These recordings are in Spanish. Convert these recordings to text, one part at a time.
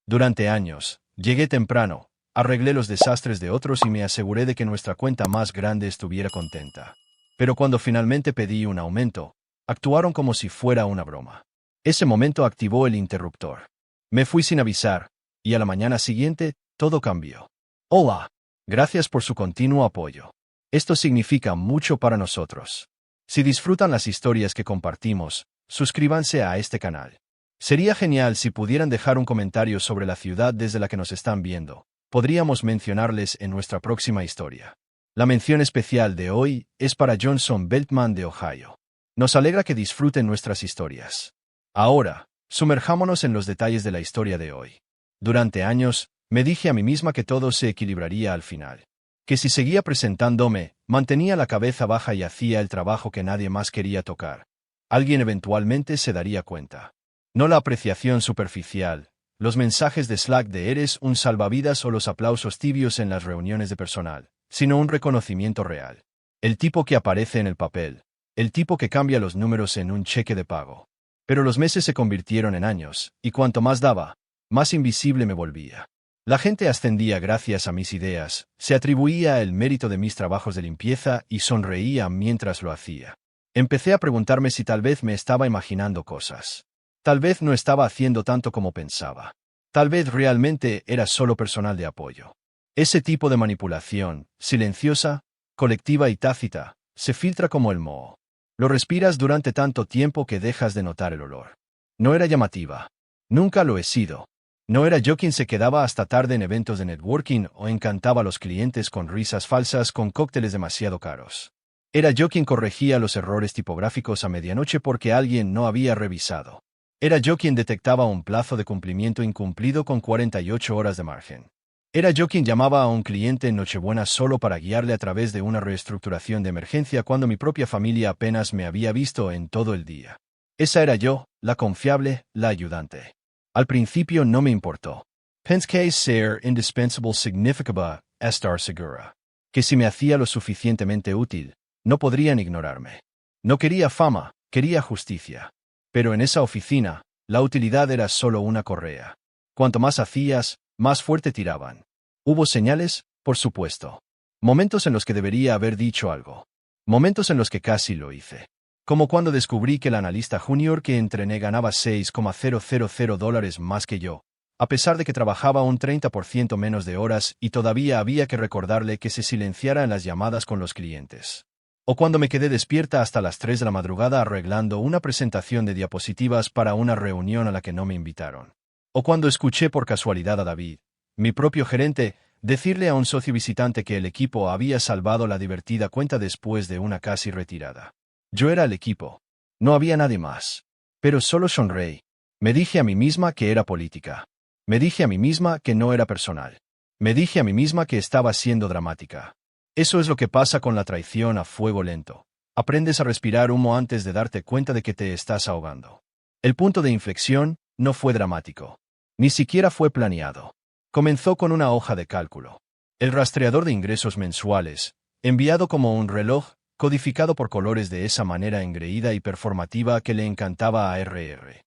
Durante años, llegué temprano, arreglé los desastres de otros y me aseguré de que nuestra cuenta más grande estuviera contenta. Pero cuando finalmente pedí un aumento, actuaron como si fuera una broma. Ese momento activó el interruptor. Me fui sin avisar, y a la mañana siguiente, todo cambió. Hola. Gracias por su continuo apoyo. Esto significa mucho para nosotros. Si disfrutan las historias que compartimos, suscríbanse a este canal. Sería genial si pudieran dejar un comentario sobre la ciudad desde la que nos están viendo. Podríamos mencionarles en nuestra próxima historia. La mención especial de hoy es para Johnson Beltman de Ohio. Nos alegra que disfruten nuestras historias. Ahora, sumerjámonos en los detalles de la historia de hoy. Durante años, me dije a mí misma que todo se equilibraría al final. Que si seguía presentándome, mantenía la cabeza baja y hacía el trabajo que nadie más quería tocar, alguien eventualmente se daría cuenta. No la apreciación superficial, los mensajes de Slack de eres un salvavidas o los aplausos tibios en las reuniones de personal, sino un reconocimiento real. El tipo que aparece en el papel, el tipo que cambia los números en un cheque de pago. Pero los meses se convirtieron en años, y cuanto más daba, más invisible me volvía. La gente ascendía gracias a mis ideas, se atribuía el mérito de mis trabajos de limpieza y sonreía mientras lo hacía. Empecé a preguntarme si tal vez me estaba imaginando cosas. Tal vez no estaba haciendo tanto como pensaba. Tal vez realmente era solo personal de apoyo. Ese tipo de manipulación, silenciosa, colectiva y tácita, se filtra como el moho. Lo respiras durante tanto tiempo que dejas de notar el olor. No era llamativa. Nunca lo he sido. No era yo quien se quedaba hasta tarde en eventos de networking o encantaba a los clientes con risas falsas con cócteles demasiado caros. Era yo quien corregía los errores tipográficos a medianoche porque alguien no había revisado. Era yo quien detectaba un plazo de cumplimiento incumplido con 48 horas de margen. Era yo quien llamaba a un cliente en Nochebuena solo para guiarle a través de una reestructuración de emergencia cuando mi propia familia apenas me había visto en todo el día. Esa era yo, la confiable, la ayudante. Al principio no me importó. Pensé que ser indispensable significaba estar segura. Que si me hacía lo suficientemente útil, no podrían ignorarme. No quería fama, quería justicia. Pero en esa oficina, la utilidad era solo una correa. Cuanto más hacías, más fuerte tiraban. Hubo señales, por supuesto. Momentos en los que debería haber dicho algo. Momentos en los que casi lo hice. Como cuando descubrí que el analista junior que entrené ganaba $6,000 más que yo, a pesar de que trabajaba un 30% menos de horas y todavía había que recordarle que se silenciara en las llamadas con los clientes. O cuando me quedé despierta hasta las 3 de la madrugada arreglando una presentación de diapositivas para una reunión a la que no me invitaron. O cuando escuché por casualidad a David, mi propio gerente, decirle a un socio visitante que el equipo había salvado la divertida cuenta después de una casi retirada. Yo era el equipo. No había nadie más. Pero solo sonreí. Me dije a mí misma que era política. Me dije a mí misma que no era personal. Me dije a mí misma que estaba siendo dramática. Eso es lo que pasa con la traición a fuego lento. Aprendes a respirar humo antes de darte cuenta de que te estás ahogando. El punto de inflexión no fue dramático. Ni siquiera fue planeado. Comenzó con una hoja de cálculo. El rastreador de ingresos mensuales, enviado como un reloj, codificado por colores de esa manera engreída y performativa que le encantaba a RR.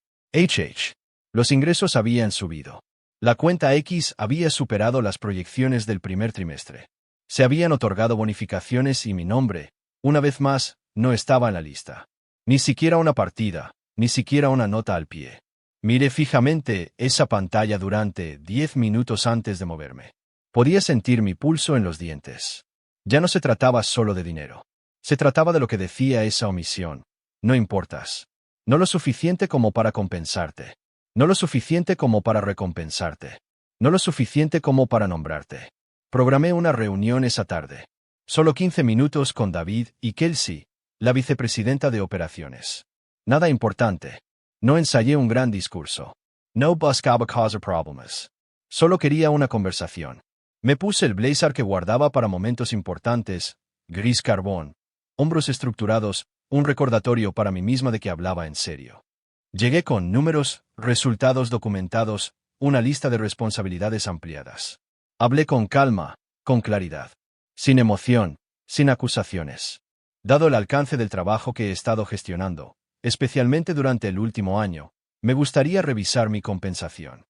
Los ingresos habían subido. La cuenta X había superado las proyecciones del primer trimestre. Se habían otorgado bonificaciones y mi nombre, una vez más, no estaba en la lista. Ni siquiera una partida, ni siquiera una nota al pie. Miré fijamente esa pantalla durante 10 minutos antes de moverme. Podía sentir mi pulso en los dientes. Ya no se trataba solo de dinero. Se trataba de lo que decía esa omisión. No importas. No lo suficiente como para compensarte. No lo suficiente como para recompensarte. No lo suficiente como para nombrarte. Programé una reunión esa tarde. Solo 15 minutos con David y Kelsey, la vicepresidenta de operaciones. Nada importante. No ensayé un gran discurso. No buscaba causar problemas. Solo quería una conversación. Me puse el blazer que guardaba para momentos importantes, gris carbón, hombros estructurados, un recordatorio para mí misma de que hablaba en serio. Llegué con números, resultados documentados, una lista de responsabilidades ampliadas. Hablé con calma, con claridad. Sin emoción, sin acusaciones. Dado el alcance del trabajo que he estado gestionando, especialmente durante el último año, me gustaría revisar mi compensación.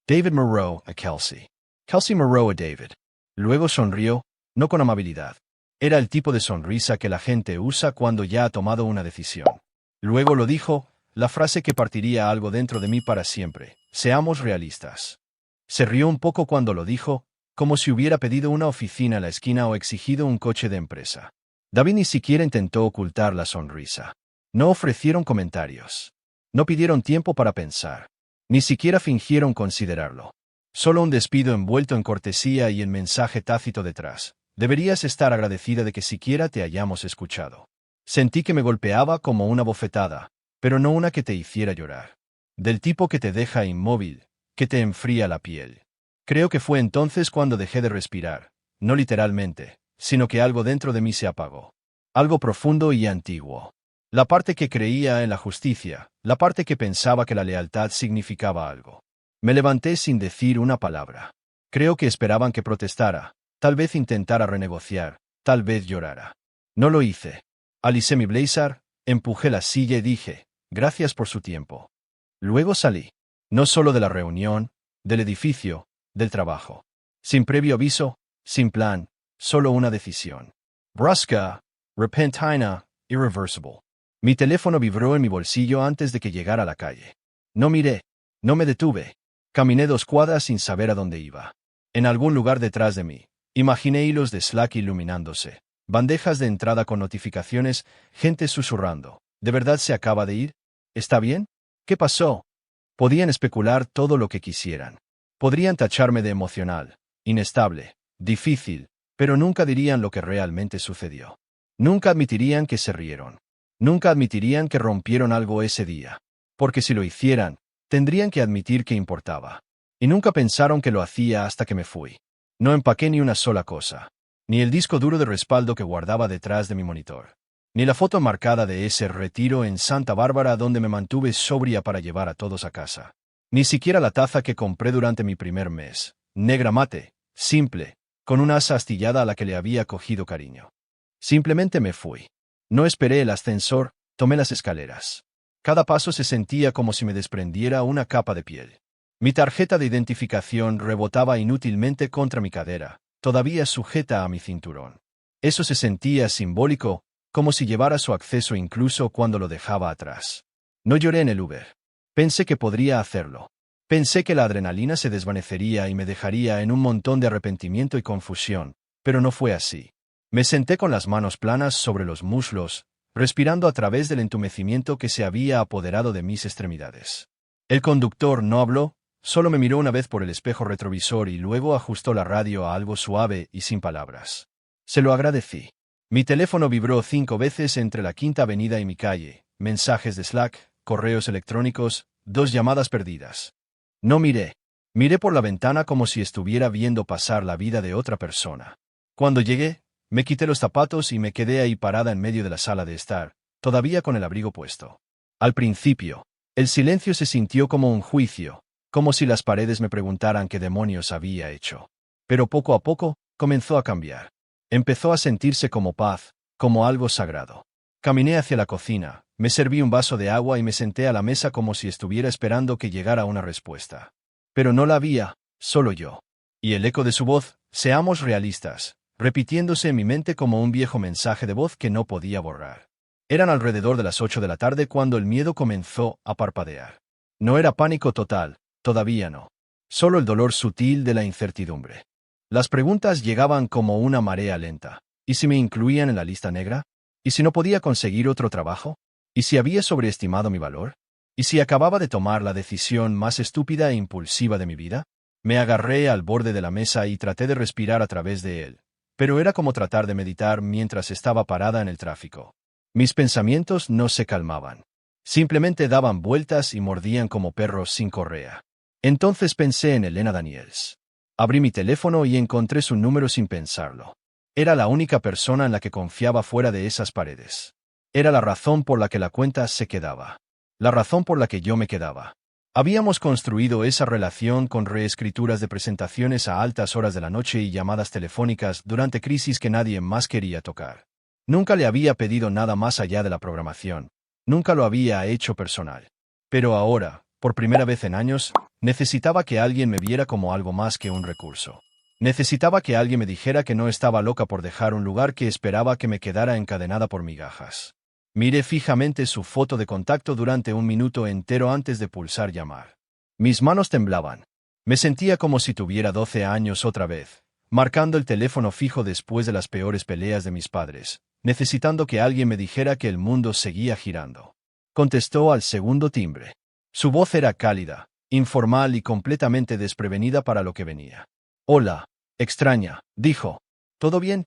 David Moreau a Kelsey. Kelsey Moreau a David. Luego sonrió, no con amabilidad. Era el tipo de sonrisa que la gente usa cuando ya ha tomado una decisión. Luego lo dijo, la frase que partiría algo dentro de mí para siempre. Seamos realistas. Se rió un poco cuando lo dijo, como si hubiera pedido una oficina a la esquina o exigido un coche de empresa. David ni siquiera intentó ocultar la sonrisa. No ofrecieron comentarios. No pidieron tiempo para pensar. Ni siquiera fingieron considerarlo. Solo un despido envuelto en cortesía y en mensaje tácito detrás. Deberías estar agradecida de que siquiera te hayamos escuchado. Sentí que me golpeaba como una bofetada, pero no una que te hiciera llorar. Del tipo que te deja inmóvil, que te enfría la piel. Creo que fue entonces cuando dejé de respirar, no literalmente, sino que algo dentro de mí se apagó. Algo profundo y antiguo. La parte que creía en la justicia, la parte que pensaba que la lealtad significaba algo. Me levanté sin decir una palabra. Creo que esperaban que protestara, tal vez intentara renegociar, tal vez llorara. No lo hice. Alicé mi blazer, empujé la silla y dije, gracias por su tiempo. Luego salí. No solo de la reunión, del edificio, del trabajo. Sin previo aviso, sin plan, solo una decisión. Brusca, repentina, irreversible. Mi teléfono vibró en mi bolsillo antes de que llegara a la calle. No miré, no me detuve. Caminé 2 cuadras sin saber a dónde iba. En algún lugar detrás de mí, imaginé hilos de Slack iluminándose, bandejas de entrada con notificaciones, gente susurrando. ¿De verdad se acaba de ir? ¿Está bien? ¿Qué pasó? Podían especular todo lo que quisieran. Podrían tacharme de emocional, inestable, difícil, pero nunca dirían lo que realmente sucedió. Nunca admitirían que se rieron. Nunca admitirían que rompieron algo ese día. Porque si lo hicieran, tendrían que admitir que importaba. Y nunca pensaron que lo hacía hasta que me fui. No empaqué ni una sola cosa. Ni el disco duro de respaldo que guardaba detrás de mi monitor. Ni la foto marcada de ese retiro en Santa Bárbara donde me mantuve sobria para llevar a todos a casa. Ni siquiera la taza que compré durante mi primer mes, negra mate, simple, con una asa astillada a la que le había cogido cariño. Simplemente me fui. No esperé el ascensor, tomé las escaleras. Cada paso se sentía como si me desprendiera una capa de piel. Mi tarjeta de identificación rebotaba inútilmente contra mi cadera, todavía sujeta a mi cinturón. Eso se sentía simbólico, como si llevara su acceso incluso cuando lo dejaba atrás. No lloré en el Uber. Pensé que podría hacerlo. Pensé que la adrenalina se desvanecería y me dejaría en un montón de arrepentimiento y confusión, pero no fue así. Me senté con las manos planas sobre los muslos, respirando a través del entumecimiento que se había apoderado de mis extremidades. El conductor no habló, solo me miró una vez por el espejo retrovisor y luego ajustó la radio a algo suave y sin palabras. Se lo agradecí. Mi teléfono vibró 5 veces entre la Quinta Avenida y mi calle, mensajes de Slack, correos electrónicos, 2 llamadas perdidas. No miré. Miré por la ventana como si estuviera viendo pasar la vida de otra persona. Cuando llegué, me quité los zapatos y me quedé ahí parada en medio de la sala de estar, todavía con el abrigo puesto. Al principio, el silencio se sintió como un juicio, como si las paredes me preguntaran qué demonios había hecho. Pero poco a poco, comenzó a cambiar. Empezó a sentirse como paz, como algo sagrado. Caminé hacia la cocina, me serví un vaso de agua y me senté a la mesa como si estuviera esperando que llegara una respuesta. Pero no la había, solo yo. Y el eco de su voz, seamos realistas, repitiéndose en mi mente como un viejo mensaje de voz que no podía borrar. Eran alrededor de las 8 de la tarde cuando el miedo comenzó a parpadear. No era pánico total, todavía no. Solo el dolor sutil de la incertidumbre. Las preguntas llegaban como una marea lenta. ¿Y si me incluían en la lista negra? ¿Y si no podía conseguir otro trabajo? ¿Y si había sobreestimado mi valor? ¿Y si acababa de tomar la decisión más estúpida e impulsiva de mi vida? Me agarré al borde de la mesa y traté de respirar a través de él. Pero era como tratar de meditar mientras estaba parada en el tráfico. Mis pensamientos no se calmaban. Simplemente daban vueltas y mordían como perros sin correa. Entonces pensé en Elena Daniels. Abrí mi teléfono y encontré su número sin pensarlo. Era la única persona en la que confiaba fuera de esas paredes. Era la razón por la que la cuenta se quedaba. La razón por la que yo me quedaba. Habíamos construido esa relación con reescrituras de presentaciones a altas horas de la noche y llamadas telefónicas durante crisis que nadie más quería tocar. Nunca le había pedido nada más allá de la programación. Nunca lo había hecho personal. Pero ahora, por primera vez en años, Necesitaba que alguien me viera como algo más que un recurso. Necesitaba que alguien me dijera que no estaba loca por dejar un lugar que esperaba que me quedara encadenada por migajas. Miré fijamente su foto de contacto durante un minuto entero antes de pulsar llamar. Mis manos temblaban. Me sentía como si tuviera 12 años otra vez, marcando el teléfono fijo después de las peores peleas de mis padres, necesitando que alguien me dijera que el mundo seguía girando. Contestó al segundo timbre. Su voz era cálida, informal y completamente desprevenida para lo que venía. Hola, extraña, dijo. ¿Todo bien?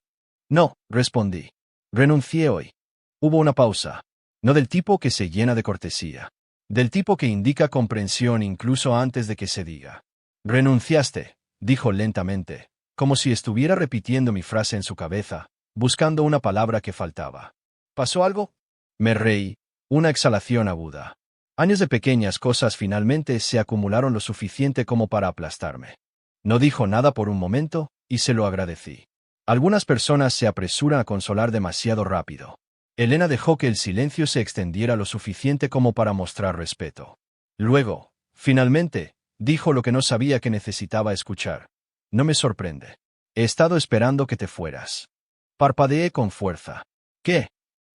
No, respondí. Renuncié hoy. Hubo una pausa. No del tipo que se llena de cortesía. Del tipo que indica comprensión incluso antes de que se diga. Renunciaste, dijo lentamente, como si estuviera repitiendo mi frase en su cabeza, buscando una palabra que faltaba. ¿Pasó algo? Me reí, una exhalación aguda. Años de pequeñas cosas finalmente se acumularon lo suficiente como para aplastarme. No dijo nada por un momento, y se lo agradecí. Algunas personas se apresuran a consolar demasiado rápido. Elena dejó que el silencio se extendiera lo suficiente como para mostrar respeto. Luego, finalmente, dijo lo que no sabía que necesitaba escuchar. No me sorprende. He estado esperando que te fueras. Parpadeé con fuerza. ¿Qué?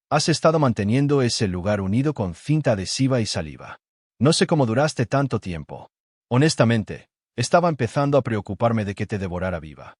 Has estado manteniendo ese lugar unido con cinta adhesiva y saliva. No sé cómo duraste tanto tiempo. Honestamente, estaba empezando a preocuparme de que te devorara viva.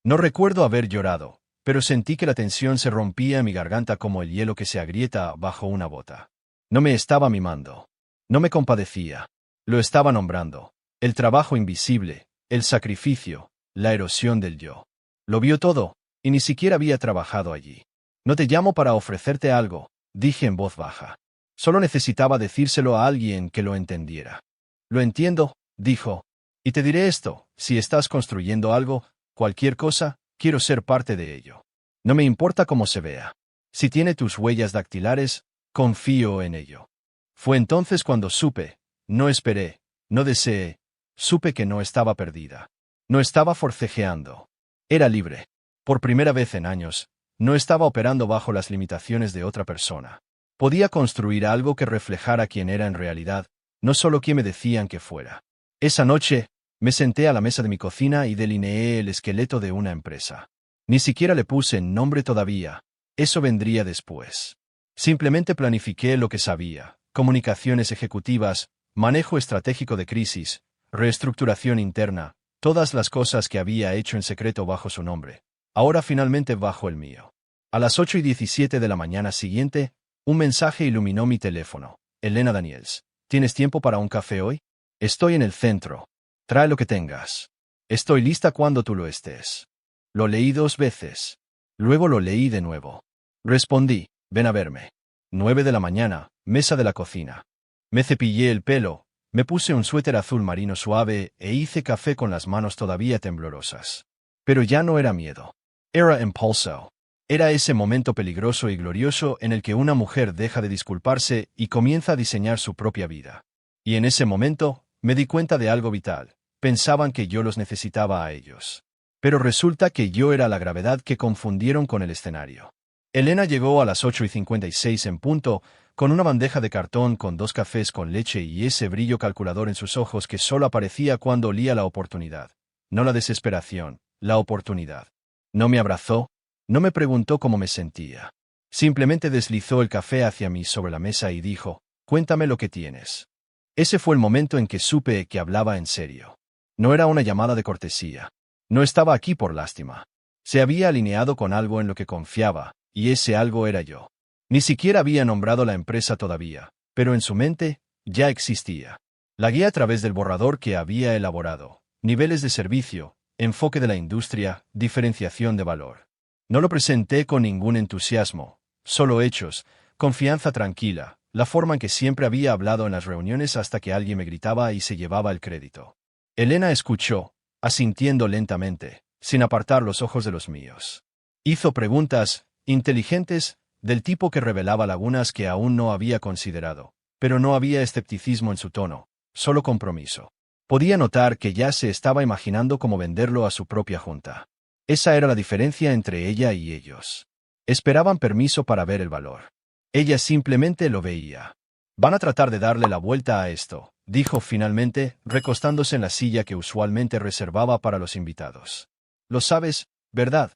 No recuerdo haber llorado, pero sentí que la tensión se rompía en mi garganta como el hielo que se agrieta bajo una bota. No me estaba mimando. No me compadecía. Lo estaba nombrando. El trabajo invisible, el sacrificio, la erosión del yo. Lo vio todo, y ni siquiera había trabajado allí. No te llamo para ofrecerte algo, dije en voz baja. Solo necesitaba decírselo a alguien que lo entendiera. Lo entiendo, dijo. Y te diré esto, si estás construyendo algo, cualquier cosa, quiero ser parte de ello. No me importa cómo se vea. Si tiene tus huellas dactilares, confío en ello. Fue entonces cuando supe, no esperé, no deseé, supe que no estaba perdida. No estaba forcejeando. Era libre. Por primera vez en años, no estaba operando bajo las limitaciones de otra persona. Podía construir algo que reflejara quién era en realidad, no solo quién me decían que fuera. Esa noche, me senté a la mesa de mi cocina y delineé el esqueleto de una empresa. Ni siquiera le puse nombre todavía, eso vendría después. Simplemente planifiqué lo que sabía: comunicaciones ejecutivas, manejo estratégico de crisis, reestructuración interna, todas las cosas que había hecho en secreto bajo su nombre, ahora finalmente bajo el mío. A las 8:17 de la mañana siguiente, un mensaje iluminó mi teléfono. Elena Daniels, ¿tienes tiempo para un café hoy? Estoy en el centro. Trae lo que tengas. Estoy lista cuando tú lo estés. Lo leí 2 veces. Luego lo leí de nuevo. Respondí, ven a verme. 9 de la mañana, mesa de la cocina. Me cepillé el pelo, me puse un suéter azul marino suave e hice café con las manos todavía temblorosas. Pero ya no era miedo. Era impulso. Era ese momento peligroso y glorioso en el que una mujer deja de disculparse y comienza a diseñar su propia vida. Y en ese momento, me di cuenta de algo vital. Pensaban que yo los necesitaba a ellos. Pero resulta que yo era la gravedad que confundieron con el escenario. Elena llegó a las 8:56 en punto, con una bandeja de cartón con 2 cafés con leche y ese brillo calculador en sus ojos que solo aparecía cuando olía la oportunidad. No la desesperación, la oportunidad. No me abrazó, no me preguntó cómo me sentía. Simplemente deslizó el café hacia mí sobre la mesa y dijo, cuéntame lo que tienes. Ese fue el momento en que supe que hablaba en serio. No era una llamada de cortesía. No estaba aquí por lástima. Se había alineado con algo en lo que confiaba, y ese algo era yo. Ni siquiera había nombrado la empresa todavía, pero en su mente, ya existía. La guía a través del borrador que había elaborado, niveles de servicio, enfoque de la industria, diferenciación de valor. No lo presenté con ningún entusiasmo, solo hechos, confianza tranquila, la forma en que siempre había hablado en las reuniones hasta que alguien me gritaba y se llevaba el crédito. Elena escuchó, asintiendo lentamente, sin apartar los ojos de los míos. Hizo preguntas, inteligentes, del tipo que revelaba lagunas que aún no había considerado, pero no había escepticismo en su tono, solo compromiso. Podía notar que ya se estaba imaginando cómo venderlo a su propia junta. Esa era la diferencia entre ella y ellos. Esperaban permiso para ver el valor. Ella simplemente lo veía. Van a tratar de darle la vuelta a esto, dijo finalmente, recostándose en la silla que usualmente reservaba para los invitados. Lo sabes, ¿verdad?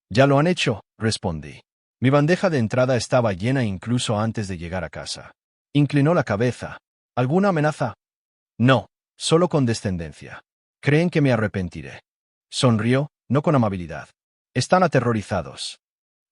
Ya lo han hecho, respondí. Mi bandeja de entrada estaba llena incluso antes de llegar a casa. Inclinó la cabeza. ¿Alguna amenaza? No, solo condescendencia. Creen que me arrepentiré. Sonrió, no con amabilidad. Están aterrorizados.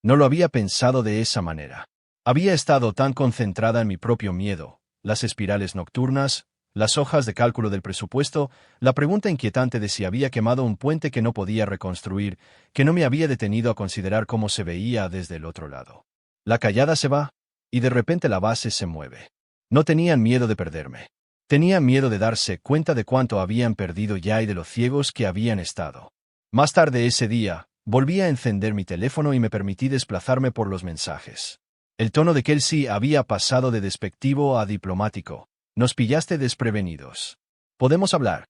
No lo había pensado de esa manera. Había estado tan concentrada en mi propio miedo, las espirales nocturnas, las hojas de cálculo del presupuesto, la pregunta inquietante de si había quemado un puente que no podía reconstruir, que no me había detenido a considerar cómo se veía desde el otro lado. La callada se va, y de repente la base se mueve. No tenían miedo de perderme. Tenían miedo de darse cuenta de cuánto habían perdido ya y de lo ciegos que habían estado. Más tarde ese día, volví a encender mi teléfono y me permití desplazarme por los mensajes. El tono de Kelsey había pasado de despectivo a diplomático. Nos pillaste desprevenidos. ¿Podemos hablar?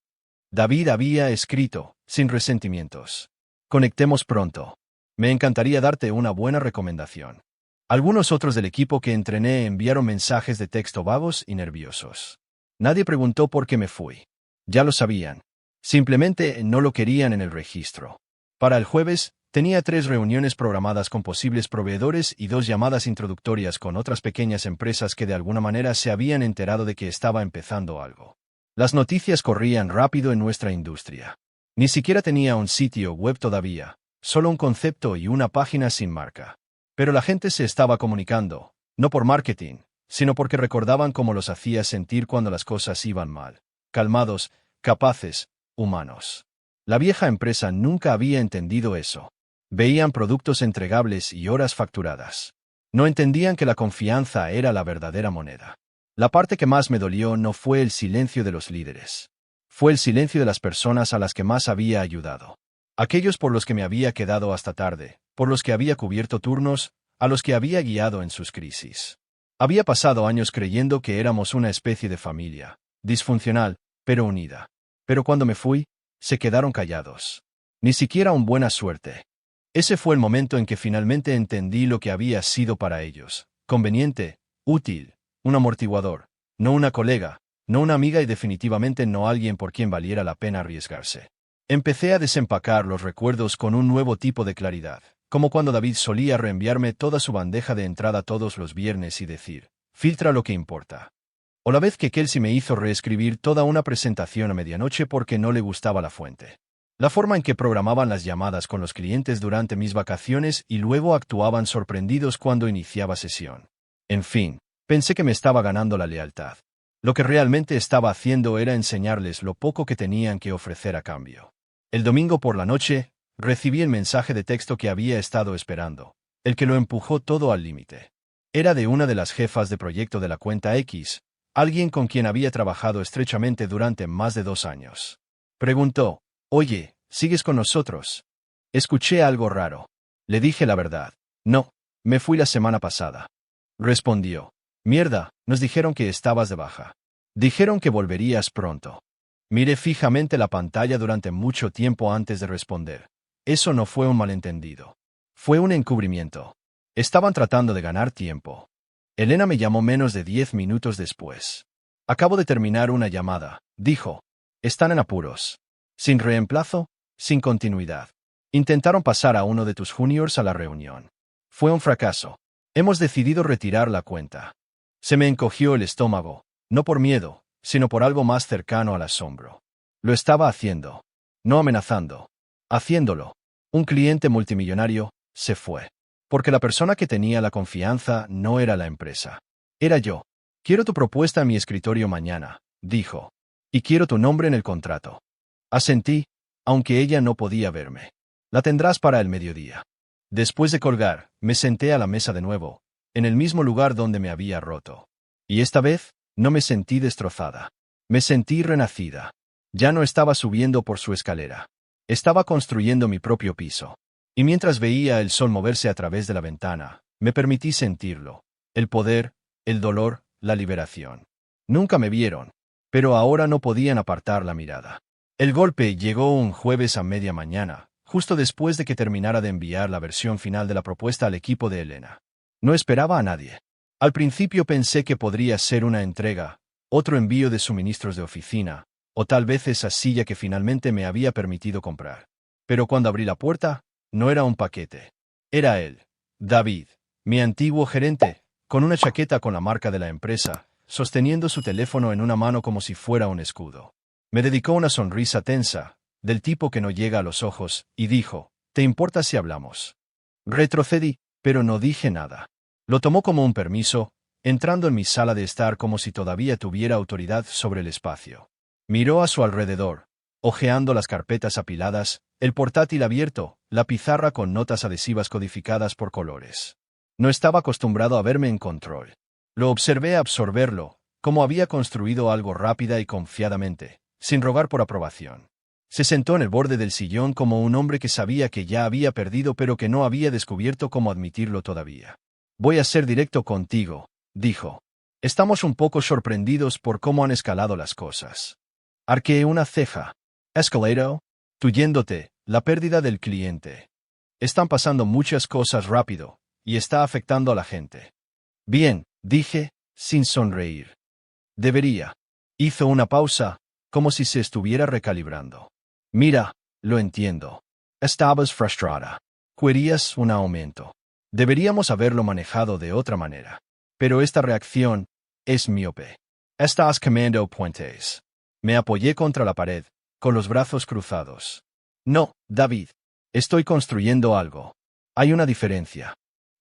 David había escrito, sin resentimientos. Conectemos pronto. Me encantaría darte una buena recomendación. Algunos otros del equipo que entrené enviaron mensajes de texto vagos y nerviosos. Nadie preguntó por qué me fui. Ya lo sabían. Simplemente no lo querían en el registro. Para el jueves, tenía 3 reuniones programadas con posibles proveedores y 2 llamadas introductorias con otras pequeñas empresas que de alguna manera se habían enterado de que estaba empezando algo. Las noticias corrían rápido en nuestra industria. Ni siquiera tenía un sitio web todavía, solo un concepto y una página sin marca. Pero la gente se estaba comunicando, no por marketing, sino porque recordaban cómo los hacía sentir cuando las cosas iban mal. Calmados, capaces, humanos. La vieja empresa nunca había entendido eso. Veían productos entregables y horas facturadas. No entendían que la confianza era la verdadera moneda. La parte que más me dolió no fue el silencio de los líderes. Fue el silencio de las personas a las que más había ayudado. Aquellos por los que me había quedado hasta tarde, por los que había cubierto turnos, a los que había guiado en sus crisis. Había pasado años creyendo que éramos una especie de familia, disfuncional, pero unida. Pero cuando me fui, se quedaron callados. Ni siquiera un buena suerte. Ese fue el momento en que finalmente entendí lo que había sido para ellos. Conveniente, útil, un amortiguador, no una colega, no una amiga y definitivamente no alguien por quien valiera la pena arriesgarse. Empecé a desempacar los recuerdos con un nuevo tipo de claridad, como cuando David solía reenviarme toda su bandeja de entrada todos los viernes y decir, filtra lo que importa. O la vez que Kelsey me hizo reescribir toda una presentación a medianoche porque no le gustaba la fuente. La forma en que programaban las llamadas con los clientes durante mis vacaciones y luego actuaban sorprendidos cuando iniciaba sesión. En fin, pensé que me estaba ganando la lealtad. Lo que realmente estaba haciendo era enseñarles lo poco que tenían que ofrecer a cambio. El domingo por la noche, recibí el mensaje de texto que había estado esperando, el que lo empujó todo al límite. Era de una de las jefas de proyecto de la cuenta X, alguien con quien había trabajado estrechamente durante más de 2 años. Preguntó, «Oye, ¿sigues con nosotros?» Escuché algo raro. Le dije la verdad. «No, me fui la semana pasada». Respondió, «Mierda, nos dijeron que estabas de baja. Dijeron que volverías pronto». Miré fijamente la pantalla durante mucho tiempo antes de responder. Eso no fue un malentendido. Fue un encubrimiento. Estaban tratando de ganar tiempo. Elena me llamó menos de 10 minutos después. «Acabo de terminar una llamada», dijo. «Están en apuros. Sin reemplazo, sin continuidad. Intentaron pasar a uno de tus juniors a la reunión. Fue un fracaso. Hemos decidido retirar la cuenta». Se me encogió el estómago, no por miedo, sino por algo más cercano al asombro. Lo estaba haciendo. No amenazando. Haciéndolo. Un cliente multimillonario se fue. Porque la persona que tenía la confianza no era la empresa. Era yo. «Quiero tu propuesta en mi escritorio mañana», dijo. «Y quiero tu nombre en el contrato». Asentí, aunque ella no podía verme. «La tendrás para el mediodía». Después de colgar, me senté a la mesa de nuevo, en el mismo lugar donde me había roto. Y esta vez, no me sentí destrozada. Me sentí renacida. Ya no estaba subiendo por su escalera. Estaba construyendo mi propio piso. Y mientras veía el sol moverse a través de la ventana, me permití sentirlo. El poder, el dolor, la liberación. Nunca me vieron, pero ahora no podían apartar la mirada. El golpe llegó un jueves a media mañana, justo después de que terminara de enviar la versión final de la propuesta al equipo de Elena. No esperaba a nadie. Al principio pensé que podría ser una entrega, otro envío de suministros de oficina, o tal vez esa silla que finalmente me había permitido comprar. Pero cuando abrí la puerta, no era un paquete. Era él, David, mi antiguo gerente, con una chaqueta con la marca de la empresa, sosteniendo su teléfono en una mano como si fuera un escudo. Me dedicó una sonrisa tensa, del tipo que no llega a los ojos, y dijo, ¿te importa si hablamos? Retrocedí, pero no dije nada. Lo tomó como un permiso, entrando en mi sala de estar como si todavía tuviera autoridad sobre el espacio. Miró a su alrededor, hojeando las carpetas apiladas, el portátil abierto, la pizarra con notas adhesivas codificadas por colores. No estaba acostumbrado a verme en control. Lo observé absorberlo, como había construido algo rápida y confiadamente, sin rogar por aprobación. Se sentó en el borde del sillón como un hombre que sabía que ya había perdido pero que no había descubierto cómo admitirlo todavía. Voy a ser directo contigo, dijo. Estamos un poco sorprendidos por cómo han escalado las cosas. Arqueé una ceja. Escalado, tuyéndote, la pérdida del cliente. Están pasando muchas cosas rápido, y está afectando a la gente. Bien, dije, sin sonreír. Debería. Hizo una pausa, como si se estuviera recalibrando. Mira, lo entiendo. Estabas frustrada. Querías un aumento. Deberíamos haberlo manejado de otra manera. Pero esta reacción es miope. Estás quemando puentes. Me apoyé contra la pared, con los brazos cruzados. No, David. Estoy construyendo algo. Hay una diferencia.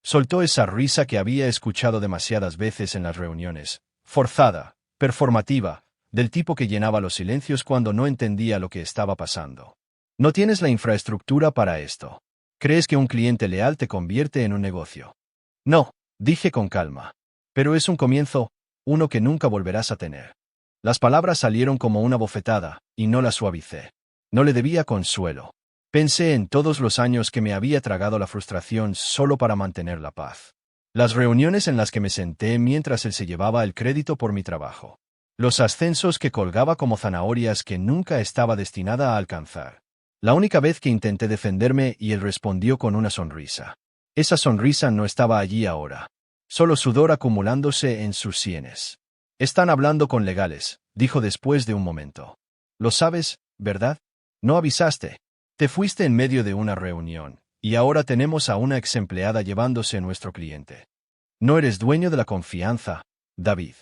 Soltó esa risa que había escuchado demasiadas veces en las reuniones, forzada, performativa, del tipo que llenaba los silencios cuando no entendía lo que estaba pasando. No tienes la infraestructura para esto. ¿Crees que un cliente leal te convierte en un negocio? No, dije con calma. Pero es un comienzo, uno que nunca volverás a tener. Las palabras salieron como una bofetada, y no las suavicé. No le debía consuelo. Pensé en todos los años que me había tragado la frustración solo para mantener la paz. Las reuniones en las que me senté mientras él se llevaba el crédito por mi trabajo. Los ascensos que colgaba como zanahorias que nunca estaba destinada a alcanzar. La única vez que intenté defenderme y él respondió con una sonrisa. Esa sonrisa no estaba allí ahora. Solo sudor acumulándose en sus sienes. Están hablando con legales, dijo después de un momento. Lo sabes, ¿verdad? No avisaste. Te fuiste en medio de una reunión, y ahora tenemos a una ex empleada llevándose a nuestro cliente. No eres dueño de la confianza, David.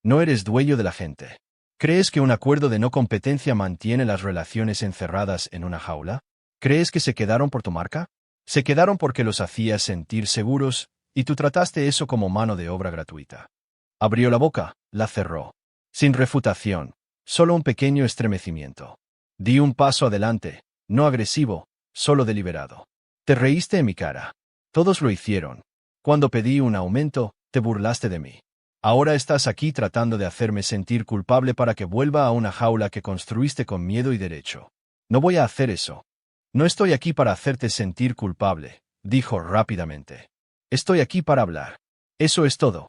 No eres dueño de la gente. ¿Crees que un acuerdo de no competencia mantiene las relaciones encerradas en una jaula? ¿Crees que se quedaron por tu marca? Se quedaron porque los hacías sentir seguros, y tú trataste eso como mano de obra gratuita. Abrió la boca, la cerró. Sin refutación, solo un pequeño estremecimiento. Di un paso adelante, no agresivo, solo deliberado. Te reíste en mi cara. Todos lo hicieron. Cuando pedí un aumento, te burlaste de mí. Ahora estás aquí tratando de hacerme sentir culpable para que vuelva a una jaula que construiste con miedo y derecho. No voy a hacer eso. No estoy aquí para hacerte sentir culpable, dijo rápidamente. Estoy aquí para hablar. Eso es todo.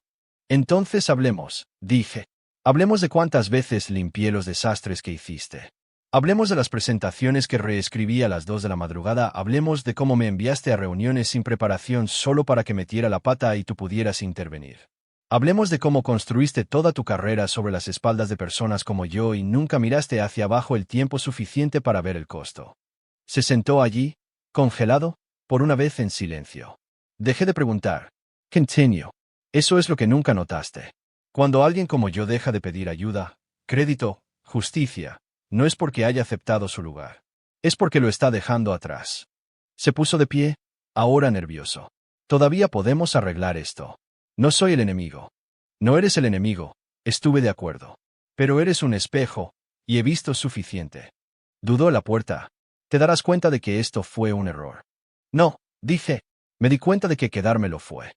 Entonces hablemos, dije. Hablemos de cuántas veces limpié los desastres que hiciste. Hablemos de las presentaciones que reescribí a las 2 de la madrugada. Hablemos de cómo me enviaste a reuniones sin preparación solo para que metiera la pata y tú pudieras intervenir. Hablemos de cómo construiste toda tu carrera sobre las espaldas de personas como yo y nunca miraste hacia abajo el tiempo suficiente para ver el costo. Se sentó allí, congelado, por una vez en silencio. Dejé de preguntar. Continue. Eso es lo que nunca notaste. Cuando alguien como yo deja de pedir ayuda, crédito, justicia, no es porque haya aceptado su lugar. Es porque lo está dejando atrás. Se puso de pie, ahora nervioso. Todavía podemos arreglar esto. No soy el enemigo. No eres el enemigo, estuve de acuerdo. Pero eres un espejo, y he visto suficiente. Dudó la puerta. Te darás cuenta de que esto fue un error. No, dije. Me di cuenta de que quedármelo fue.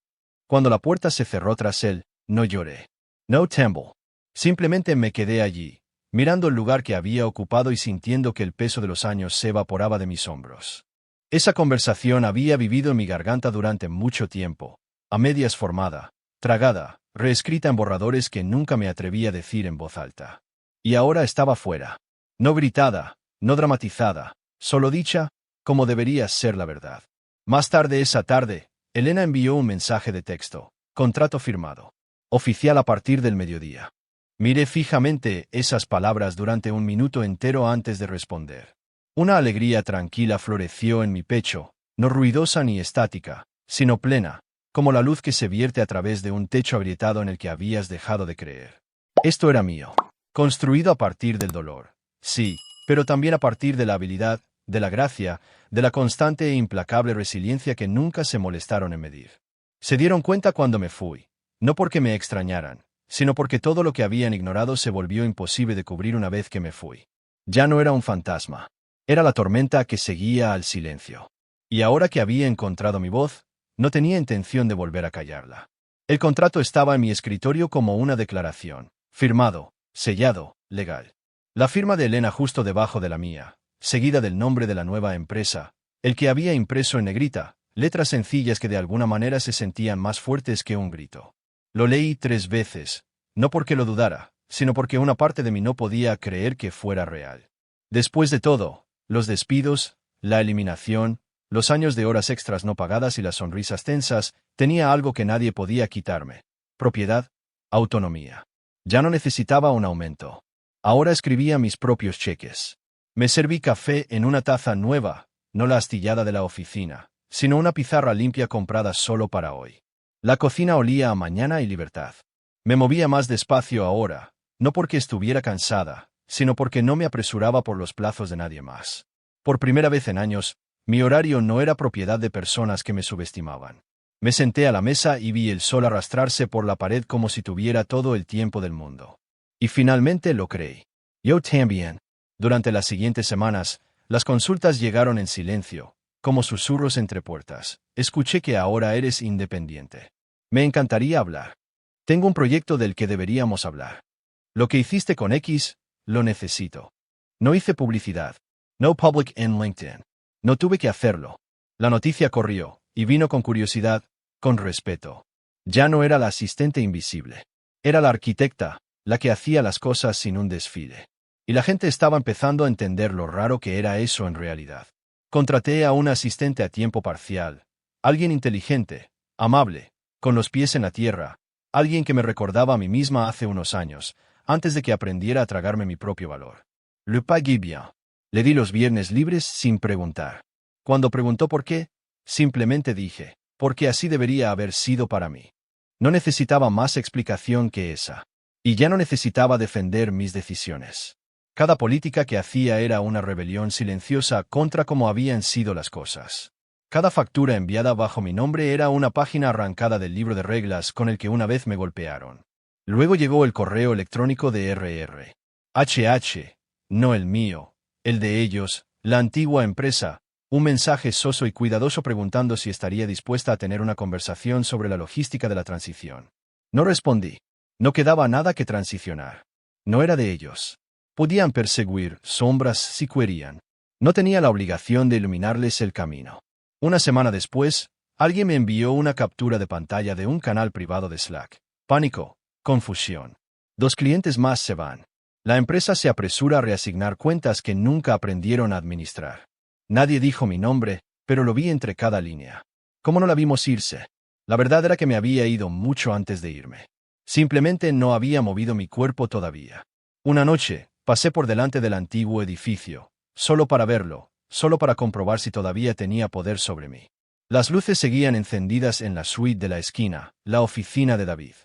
Cuando la puerta se cerró tras él, no lloré. No temblé. Simplemente me quedé allí, mirando el lugar que había ocupado y sintiendo que el peso de los años se evaporaba de mis hombros. Esa conversación había vivido en mi garganta durante mucho tiempo, a medias formada, tragada, reescrita en borradores que nunca me atreví a decir en voz alta. Y ahora estaba fuera. No gritada, no dramatizada, solo dicha, como debería ser la verdad. Más tarde esa tarde, Elena envió un mensaje de texto, contrato firmado. Oficial a partir del mediodía. Miré fijamente esas palabras durante un minuto entero antes de responder. Una alegría tranquila floreció en mi pecho, no ruidosa ni estática, sino plena, como la luz que se vierte a través de un techo agrietado en el que habías dejado de creer. Esto era mío. Construido a partir del dolor. Sí, pero también a partir de la habilidad, de la gracia, de la constante e implacable resiliencia que nunca se molestaron en medir. Se dieron cuenta cuando me fui, no porque me extrañaran, sino porque todo lo que habían ignorado se volvió imposible de cubrir una vez que me fui. Ya no era un fantasma. Era la tormenta que seguía al silencio. Y ahora que había encontrado mi voz, no tenía intención de volver a callarla. El contrato estaba en mi escritorio como una declaración, firmado, sellado, legal. La firma de Elena justo debajo de la mía, seguida del nombre de la nueva empresa, el que había impreso en negrita, letras sencillas que de alguna manera se sentían más fuertes que un grito. Lo leí 3 veces, no porque lo dudara, sino porque una parte de mí no podía creer que fuera real. Después de todo, los despidos, la eliminación, los años de horas extras no pagadas y las sonrisas tensas, tenía algo que nadie podía quitarme. Propiedad, autonomía. Ya no necesitaba un aumento. Ahora escribía mis propios cheques. Me serví café en una taza nueva, no la astillada de la oficina, sino una pizarra limpia comprada solo para hoy. La cocina olía a mañana y libertad. Me movía más despacio ahora, no porque estuviera cansada, sino porque no me apresuraba por los plazos de nadie más. Por primera vez en años, mi horario no era propiedad de personas que me subestimaban. Me senté a la mesa y vi el sol arrastrarse por la pared como si tuviera todo el tiempo del mundo. Y finalmente lo creí. Yo también. Durante las siguientes semanas, las consultas llegaron en silencio, como susurros entre puertas. Escuché que ahora eres independiente. Me encantaría hablar. Tengo un proyecto del que deberíamos hablar. Lo que hiciste con X, lo necesito. No hice publicidad. No public en LinkedIn. No tuve que hacerlo. La noticia corrió, y vino con curiosidad, con respeto. Ya no era la asistente invisible. Era la arquitecta, la que hacía las cosas sin un desfile. Y la gente estaba empezando a entender lo raro que era eso en realidad. Contraté a una asistente a tiempo parcial, alguien inteligente, amable, con los pies en la tierra, alguien que me recordaba a mí misma hace unos años, antes de que aprendiera a tragarme mi propio valor. Le pagué bien. Le di los viernes libres sin preguntar. Cuando preguntó por qué, simplemente dije, porque así debería haber sido para mí. No necesitaba más explicación que esa. Y ya no necesitaba defender mis decisiones. Cada política que hacía era una rebelión silenciosa contra cómo habían sido las cosas. Cada factura enviada bajo mi nombre era una página arrancada del libro de reglas con el que una vez me golpearon. Luego llegó el correo electrónico de RR. HH, no el mío, el de ellos, la antigua empresa, un mensaje soso y cuidadoso preguntando si estaría dispuesta a tener una conversación sobre la logística de la transición. No respondí. No quedaba nada que transicionar. No era de ellos. Podían perseguir sombras si querían. No tenía la obligación de iluminarles el camino. Una semana después, alguien me envió una captura de pantalla de un canal privado de Slack. Pánico, confusión. 2 clientes más se van. La empresa se apresura a reasignar cuentas que nunca aprendieron a administrar. Nadie dijo mi nombre, pero lo vi entre cada línea. ¿Cómo no la vimos irse? La verdad era que me había ido mucho antes de irme. Simplemente no había movido mi cuerpo todavía. Una noche, pasé por delante del antiguo edificio, solo para verlo, solo para comprobar si todavía tenía poder sobre mí. Las luces seguían encendidas en la suite de la esquina, la oficina de David.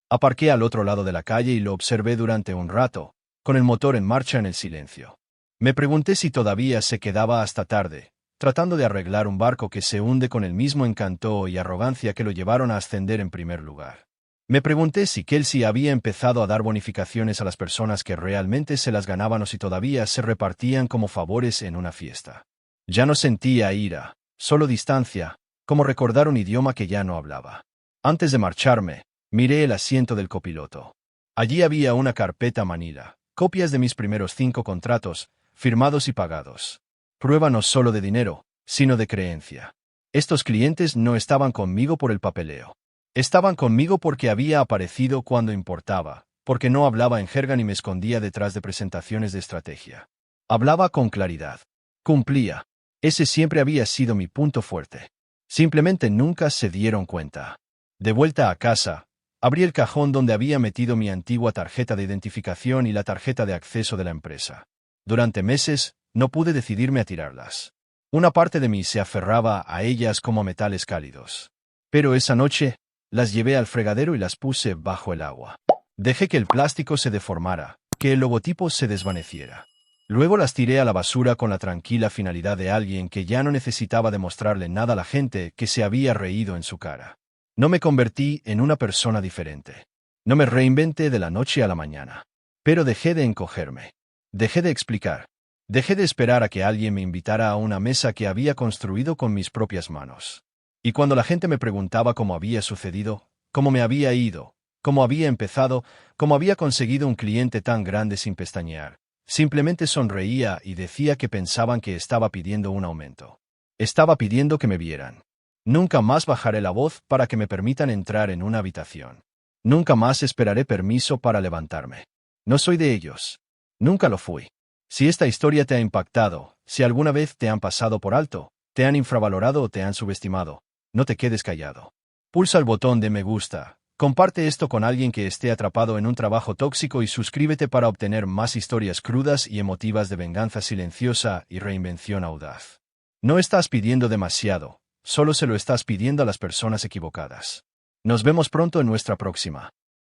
Aparqué al otro lado de la calle y lo observé durante un rato, con el motor en marcha en el silencio. Me pregunté si todavía se quedaba hasta tarde, tratando de arreglar un barco que se hunde con el mismo encanto y arrogancia que lo llevaron a ascender en primer lugar. Me pregunté si Kelsey había empezado a dar bonificaciones a las personas que realmente se las ganaban o si todavía se repartían como favores en una fiesta. Ya no sentía ira, solo distancia, como recordar un idioma que ya no hablaba. Antes de marcharme, miré el asiento del copiloto. Allí había una carpeta manila, copias de mis primeros 5 contratos, firmados y pagados. Prueba no solo de dinero, sino de creencia. Estos clientes no estaban conmigo por el papeleo. Estaban conmigo porque había aparecido cuando importaba, porque no hablaba en jerga ni me escondía detrás de presentaciones de estrategia. Hablaba con claridad. Cumplía. Ese siempre había sido mi punto fuerte. Simplemente nunca se dieron cuenta. De vuelta a casa, Abrí el cajón donde había metido mi antigua tarjeta de identificación y la tarjeta de acceso de la empresa. Durante meses, no pude decidirme a tirarlas. Una parte de mí se aferraba a ellas como metales cálidos. Pero esa noche, las llevé al fregadero y las puse bajo el agua. Dejé que el plástico se deformara, que el logotipo se desvaneciera. Luego las tiré a la basura con la tranquila finalidad de alguien que ya no necesitaba demostrarle nada a la gente que se había reído en su cara. No me convertí en una persona diferente. No me reinventé de la noche a la mañana. Pero dejé de encogerme. Dejé de explicar. Dejé de esperar a que alguien me invitara a una mesa que había construido con mis propias manos. Y cuando la gente me preguntaba cómo había sucedido, cómo me había ido, cómo había empezado, cómo había conseguido un cliente tan grande sin pestañear, simplemente sonreía y decía que pensaban que estaba pidiendo un aumento. Estaba pidiendo que me vieran. Nunca más bajaré la voz para que me permitan entrar en una habitación. Nunca más esperaré permiso para levantarme. No soy de ellos. Nunca lo fui. Si esta historia te ha impactado, si alguna vez te han pasado por alto, te han infravalorado o te han subestimado, no te quedes callado. Pulsa el botón de me gusta, comparte esto con alguien que esté atrapado en un trabajo tóxico y suscríbete para obtener más historias crudas y emotivas de venganza silenciosa y reinvención audaz. No estás pidiendo demasiado, solo se lo estás pidiendo a las personas equivocadas. Nos vemos pronto en nuestra próxima.